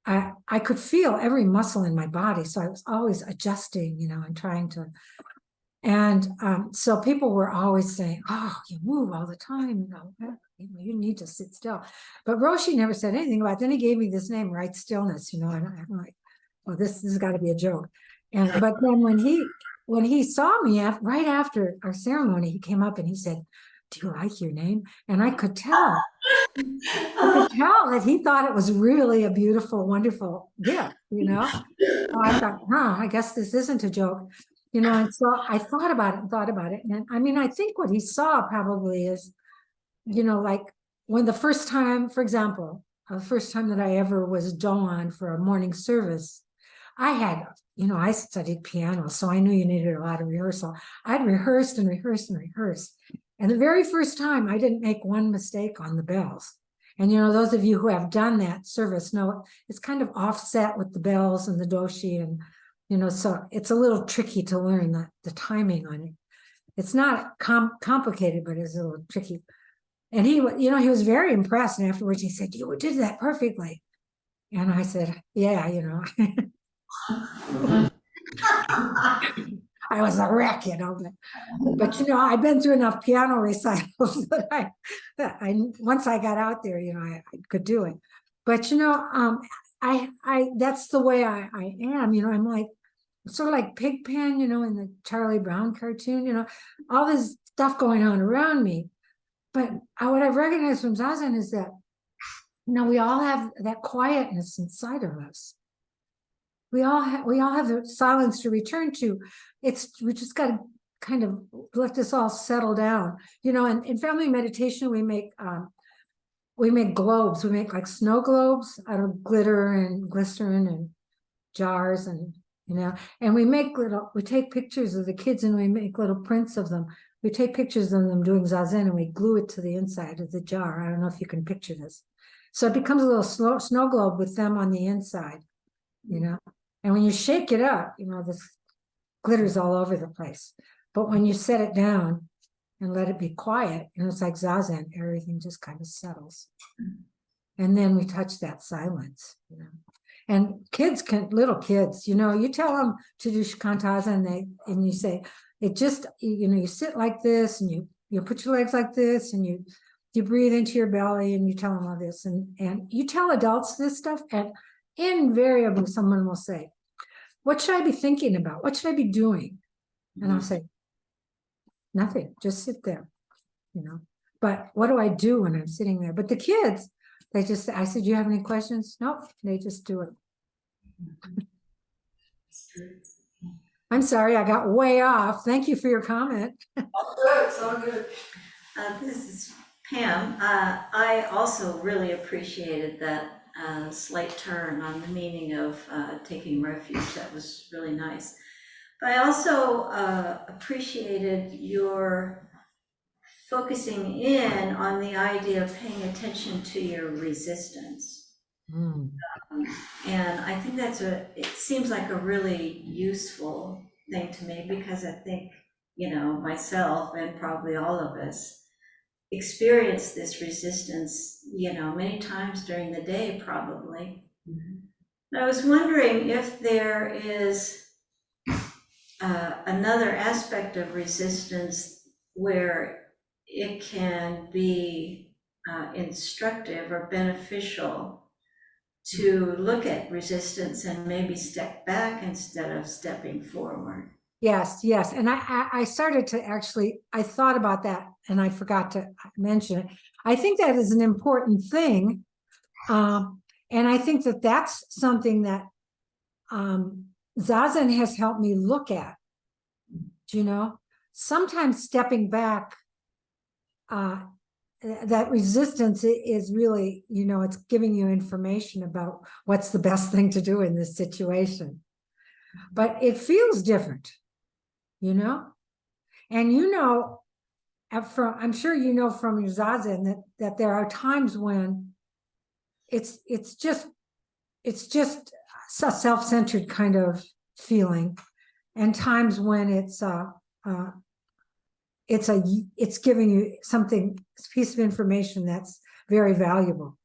I could feel every muscle in my body. So I was always adjusting, you know, and trying to, and so people were always saying, oh, you move all the time, you know, you need to sit still. But Roshi never said anything about it. Then he gave me this name, right stillness, you know, and I'm like, well, this has got to be a joke. And but then when he saw me right after our ceremony, he came up and he said, do you like your name? And I could tell that he thought it was really a beautiful, wonderful gift, you know. So I thought, I guess this isn't a joke, you know. And so I thought about it. And I mean, I think what he saw probably is, you know, like when the first time, for example, the first time that I ever was doan for a morning service, I had, you know, I studied piano, so I knew you needed a lot of rehearsal. I'd rehearsed and rehearsed and rehearsed. And the very first time, I didn't make one mistake on the bells. And, you know, those of you who have done that service know it's kind of offset with the bells and the doshi. And, you know, so it's a little tricky to learn the timing on it. It's not complicated, but it's a little tricky. And he, you know, he was very impressed. And afterwards he said, you did that perfectly. And I said, yeah, you know. I was a wreck, you know, but you know, I've been through enough piano recitals that I once I got out there, you know, I could do it. But you know, I that's the way I am, you know. I'm like sort of like Pigpen, you know, in the Charlie Brown cartoon, you know, all this stuff going on around me. But what I've recognized from Zazen is that, you know, we all have that quietness inside of us. We all have the silence to return to. We just got to kind of let this all settle down, you know. And in family meditation, we make globes. We make like snow globes out of glitter and glycerin and jars, and you know. And we take pictures of the kids and we make little prints of them. We take pictures of them doing zazen and we glue it to the inside of the jar. I don't know if you can picture this. So it becomes a little snow globe with them on the inside, you know. And when you shake it up, you know, this glitters all over the place. But when you set it down and let it be quiet, and it's like zazen, everything just kind of settles. And then we touch that silence, you know. And little kids, you know, you tell them to do shikantaza and you say, it just, you know, you sit like this and you put your legs like this and you breathe into your belly and you tell them all this. And you tell adults this stuff, and invariably someone will say, what should I be thinking about? What should I be doing? And I'll say, nothing, just sit there, you know. But what do I do when I'm sitting there? But the kids, I said, do you have any questions? Nope, they just do it. I'm sorry, I got way off. Thank you for your comment. It's all good. This is Pam. I also really appreciated that slight turn on the meaning of taking refuge. That was really nice. But I also appreciated your focusing in on the idea of paying attention to your resistance. Mm. And I think it seems like a really useful thing to me, because I think, myself and probably all of us experience this resistance, many times during the day, probably. I was wondering if there is another aspect of resistance where it can be instructive or beneficial to look at resistance and maybe step back instead of stepping forward. Yes, yes. And I started to actually, I thought about that and I forgot to mention it. I think that is an important thing. And I think that that's something that Zazen has helped me look at. Sometimes stepping back, that resistance is really, it's giving you information about what's the best thing to do in this situation. But it feels different. And I'm sure from your Zazen that there are times when it's just a self-centered kind of feeling, and times when it's giving you something, a piece of information that's very valuable.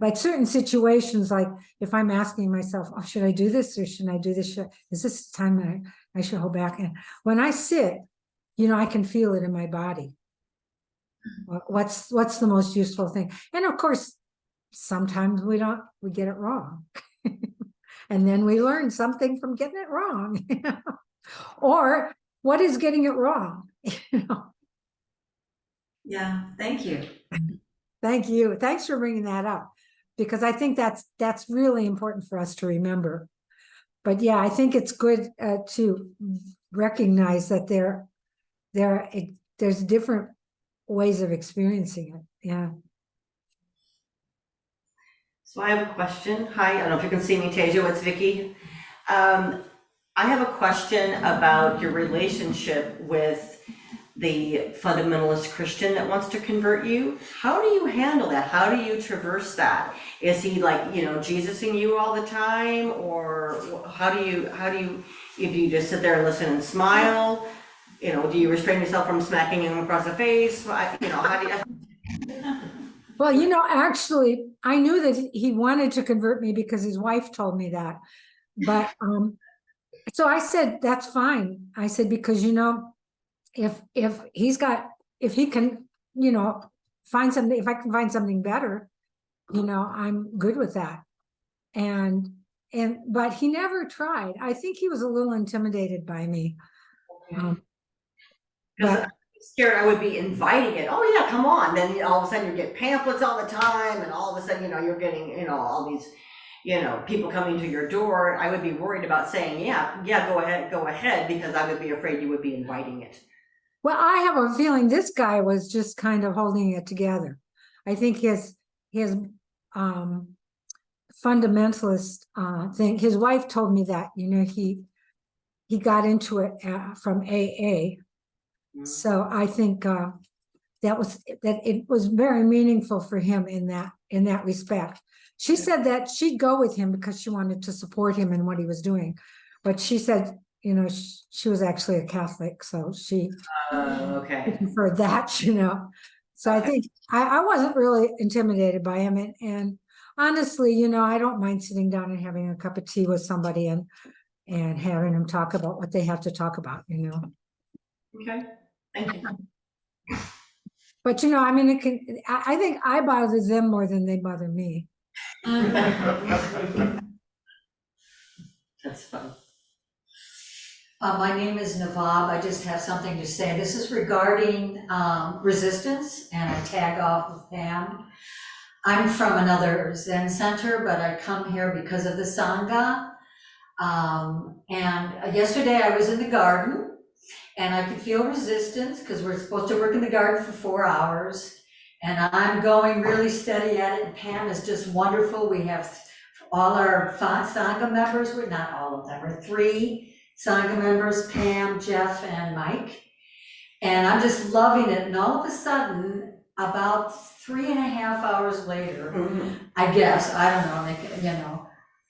Like certain situations, like if I'm asking myself, oh, should I do this or shouldn't I do this? Is this the time that I should hold back? And when I sit, I can feel it in my body. What's the most useful thing? And of course, sometimes we get it wrong. And then we learn something from getting it wrong. Or what is getting it wrong? Yeah, thank you. Thank you. Thanks for bringing that up, because I think that's really important for us to remember. But yeah, I think it's good to recognize that there's different ways of experiencing it. Yeah. So I have a question. Hi, I don't know if you can see me, Teijo, it's Vicky. I have a question about your relationship with the fundamentalist Christian that wants to convert you. How do you handle that? How do you traverse that? Is he like, Jesusing you all the time? Or how do you just sit there and listen and smile? Do you restrain yourself from smacking him across the face? How do you? Well, actually, I knew that he wanted to convert me because his wife told me that. But so I said, that's fine. I said, because, if he can, find something, if I can find something better, I'm good with that. But he never tried. I think he was a little intimidated by me. Because I'm scared I would be inviting it. Oh yeah, come on. Then all of a sudden you get pamphlets all the time, and all of a sudden, you're getting, all these, people coming to your door. I would be worried about saying, yeah, go ahead, because I would be afraid you would be inviting it. Well, I have a feeling this guy was just kind of holding it together. I think his fundamentalist thing, his wife told me that, he got into it from AA. Mm-hmm. So I think that it was very meaningful for him in that respect. She said that she'd go with him because she wanted to support him in what he was doing. But she said, she was actually a Catholic, so she preferred that, So I think I wasn't really intimidated by him. And honestly, I don't mind sitting down and having a cup of tea with somebody and having them talk about what they have to talk about, Okay, thank you. But I think I bother them more than they bother me. That's fun. My name is Navab. I just have something to say. This is regarding resistance, and I tag off with Pam. I'm from another Zen center, but I come here because of the Sangha. And yesterday I was in the garden, and I could feel resistance because we're supposed to work in the garden for 4 hours. And I'm going really steady at it, and Pam is just wonderful. We have all our Sangha members, not all of them, we're 3 Sangha members, Pam, Jeff, and Mike. And I'm just loving it. And all of a sudden, about 3.5 hours later, I guess, I don't know, like, you know,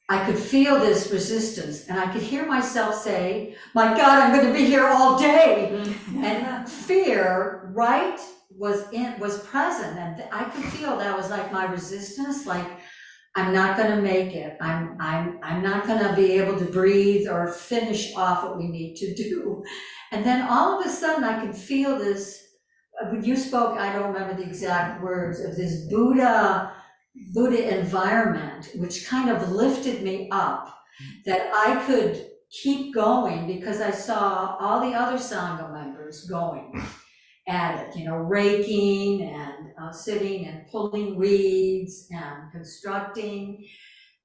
I could feel this resistance and I could hear myself say, my God, I'm gonna be here all day. And fear, right, was present, and I could feel that was like my resistance, like, I'm not gonna make it. I'm not gonna be able to breathe or finish off what we need to do. And then all of a sudden I could feel this, when you spoke, I don't remember the exact words, of this Buddha environment, which kind of lifted me up, that I could keep going because I saw all the other Sangha members going at it, you know, raking and sitting and pulling weeds and constructing.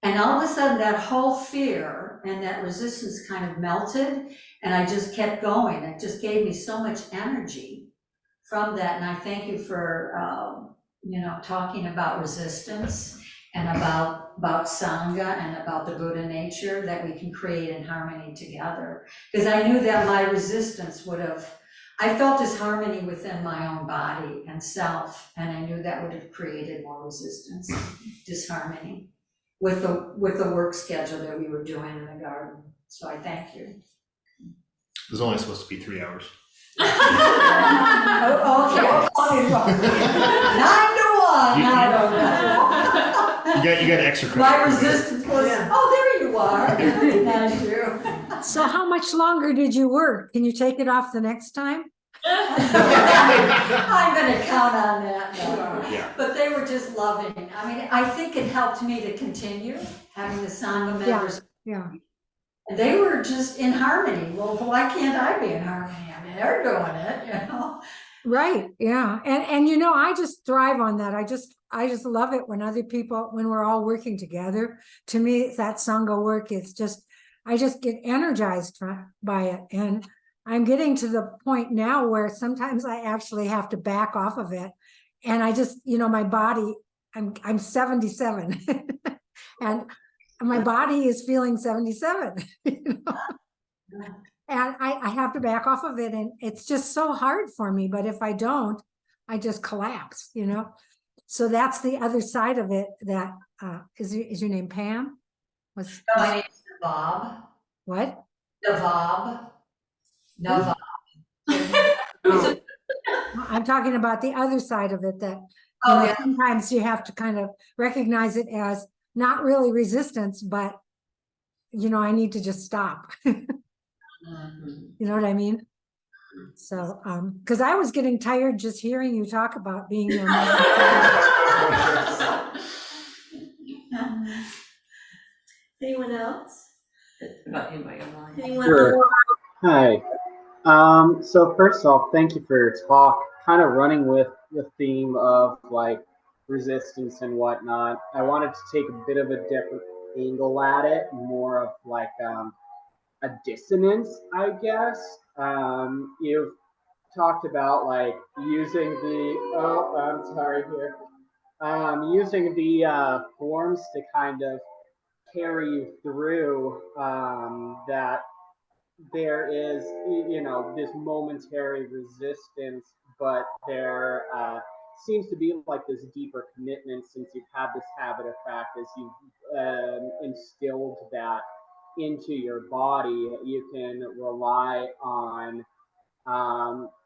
And all of a sudden that whole fear and that resistance kind of melted and I just kept going. It just gave me so much energy from that. And I thank you for, you know, talking about resistance and about Sangha and about the Buddha nature that we can create in harmony together. Because I knew that my resistance I felt disharmony within my own body and self, and I knew that would have created more resistance, disharmony with the work schedule that we were doing in the garden. So I thank you. It was only supposed to be 3 hours. Oh, okay. 9 to 1. I don't know. You got extra credit. My resistance was, oh, there you are. That's you. So how much longer did you work? Can you take it off the next time? I'm gonna count on that. No. Yeah. But they were just loving. I mean, I think it helped me to continue having the Sangha members. Yeah. And they were just in harmony. Well, why can't I be in harmony? I mean, they're doing it, you know? Right, yeah. And you know, I just thrive on that. I just love it when other people, when we're all working together. To me, that Sangha work is just, I just get energized by it. And I'm getting to the point now where sometimes I actually have to back off of it. And I just, you know, my body, I'm 77 and my body is feeling 77, you know? And I have to back off of it. And it's just so hard for me. But if I don't, I just collapse, you know? So that's the other side of it. That is your name Pam? My name's Navab. What? Navab. I'm talking about the other side of it, that you Oh, know, yeah. sometimes you have to kind of recognize it as not really resistance, but you know, I need to just stop. You know what I mean? So, because I was getting tired just hearing you talk about being there. Anyone else? About anybody online? Anyone Sure. else? Hi. So first off, thank you for your talk. Kind of running with the theme of like resistance and whatnot. I wanted to take a bit of a different angle at it, more of like a dissonance, I guess. You've talked about like using using the forms to kind of carry you through that there is, you know, this momentary resistance, but there seems to be like this deeper commitment since you've had this habit of practice. You've instilled that into your body. You can rely on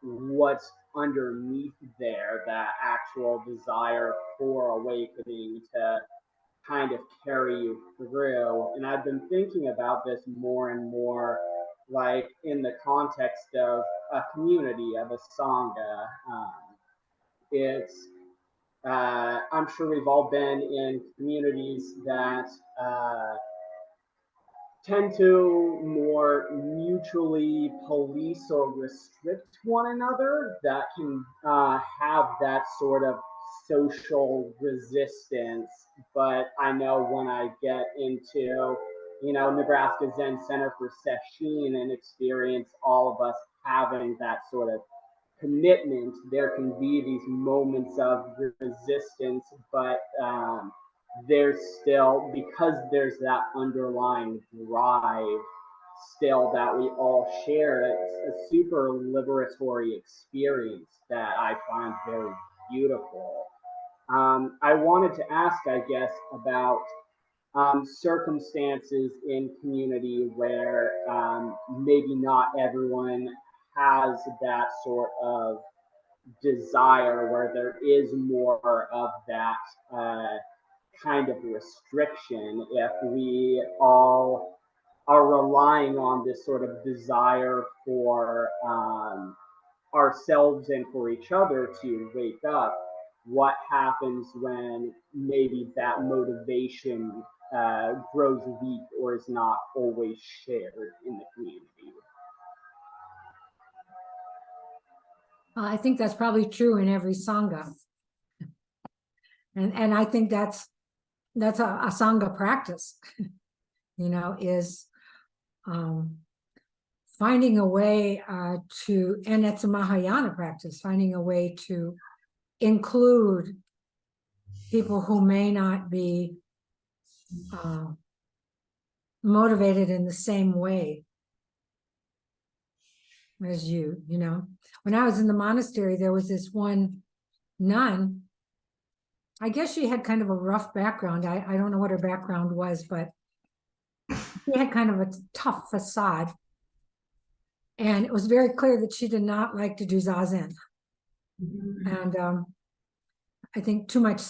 what's underneath there, that actual desire for awakening to kind of carry you through. And I've been thinking about this more and more, like in the context of a community, of a Sangha. It's, I'm sure we've all been in communities that tend to more mutually police or restrict one another, that can have that sort of social resistance. But I know when I get into, you know, Nebraska Zen Center for Sesshin and experience all of us having that sort of commitment, there can be these moments of resistance, but there's still, because there's that underlying drive, still that we all share. It's a super liberatory experience that I find very beautiful. I wanted to ask, I guess, about circumstances in community where maybe not everyone has that sort of desire, where there is more of that kind of restriction. If we all are relying on this sort of desire for ourselves and for each other to wake up, what happens when maybe that motivation grows weak or is not always shared in the community? I think that's probably true in every Sangha. And I think that's a Sangha practice, is finding a way to, and it's a Mahayana practice, finding a way to include people who may not be motivated in the same way as you. When I was in the monastery, there was this one nun. I guess she had kind of a rough background. I don't know what her background was, but she had kind of a tough facade. And it was very clear that she did not like to do Zazen. And I think too much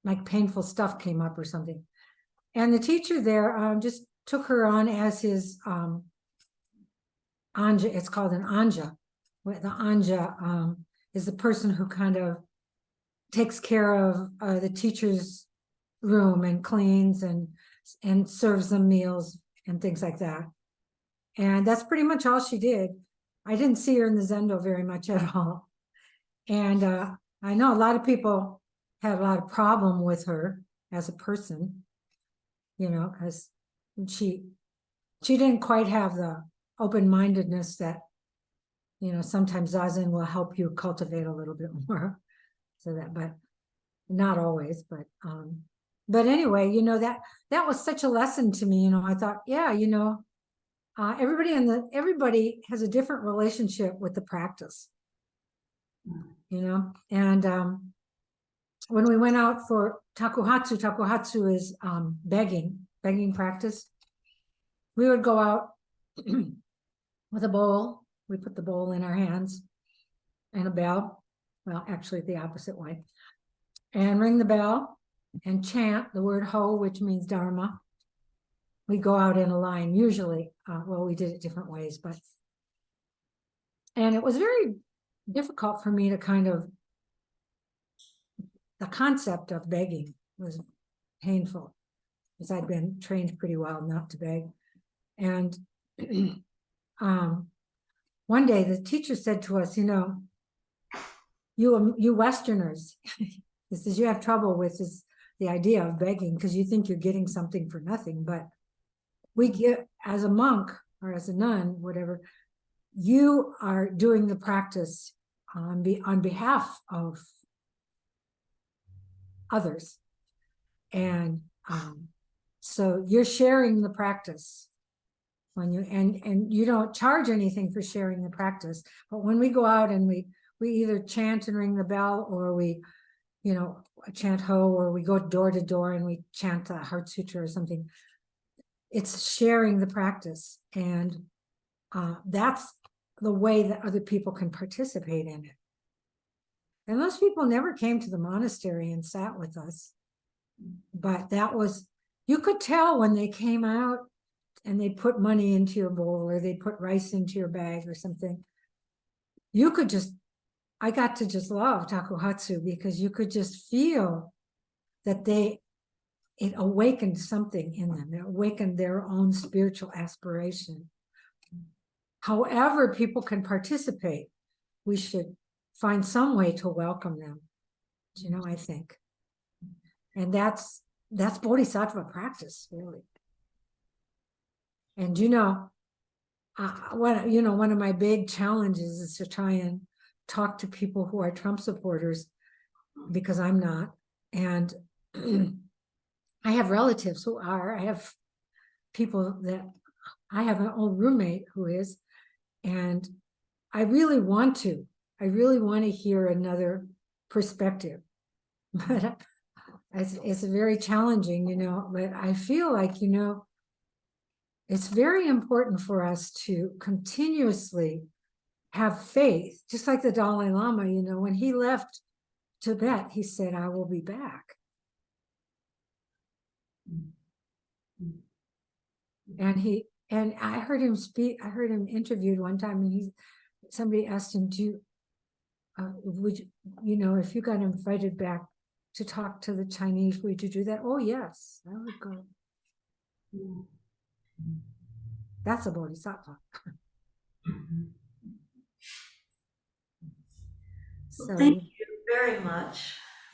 like painful stuff came up or something. And the teacher there just took her on as his Anja. It's called an Anja. The Anja is the person who kind of takes care of the teacher's room and cleans and serves them meals and things like that. And that's pretty much all she did. I didn't see her in the Zendo very much at all. And I know a lot of people had a lot of problem with her as a person, because she didn't quite have the open-mindedness that, sometimes Zazen will help you cultivate a little bit more. So that, but not always, but anyway, that was such a lesson to me. I thought, yeah, everybody has a different relationship with the practice, and when we went out for takuhatsu is begging practice. We would go out with a bowl. We put the bowl in our hands and a bell. Well, actually the opposite way, and ring the bell and chant the word ho, which means Dharma. We go out in a line usually. Well, we did it different ways, and it was very difficult for me to the concept of begging was painful, because I'd been trained pretty well not to beg. And one day the teacher said to us, you Westerners, he says, you have trouble with the idea of begging because you think you're getting something for nothing. But we get, as a monk or as a nun, whatever, you are doing the practice on behalf of others. And so you're sharing the practice when and you don't charge anything for sharing the practice. But when we go out and we either chant and ring the bell, or we, chant ho, or we go door to door and we chant the Heart Sutra or something, it's sharing the practice. And that's the way that other people can participate in it. And those people never came to the monastery and sat with us. But you could tell when they came out and they put money into your bowl, or they put rice into your bag or something. I got to just love takuhatsu, because you could just feel that it awakened something in them. It awakened their own spiritual aspiration. However people can participate, we should find some way to welcome them, I think. And that's bodhisattva practice, really. And one of my big challenges is to try and talk to people who are Trump supporters, because I'm not. And I have relatives who are. I have people that I have an old roommate who is, and I really want to hear another perspective. But it's very challenging, but I feel like, it's very important for us to continuously have faith, just like the Dalai Lama, when he left Tibet, he said, I will be back. And I heard him speak, I heard him interviewed one time, and somebody asked him, would you, if you got invited back to talk to the Chinese, would you do that? Oh, yes, I would go. That's a bodhisattva. Well, thank you very much.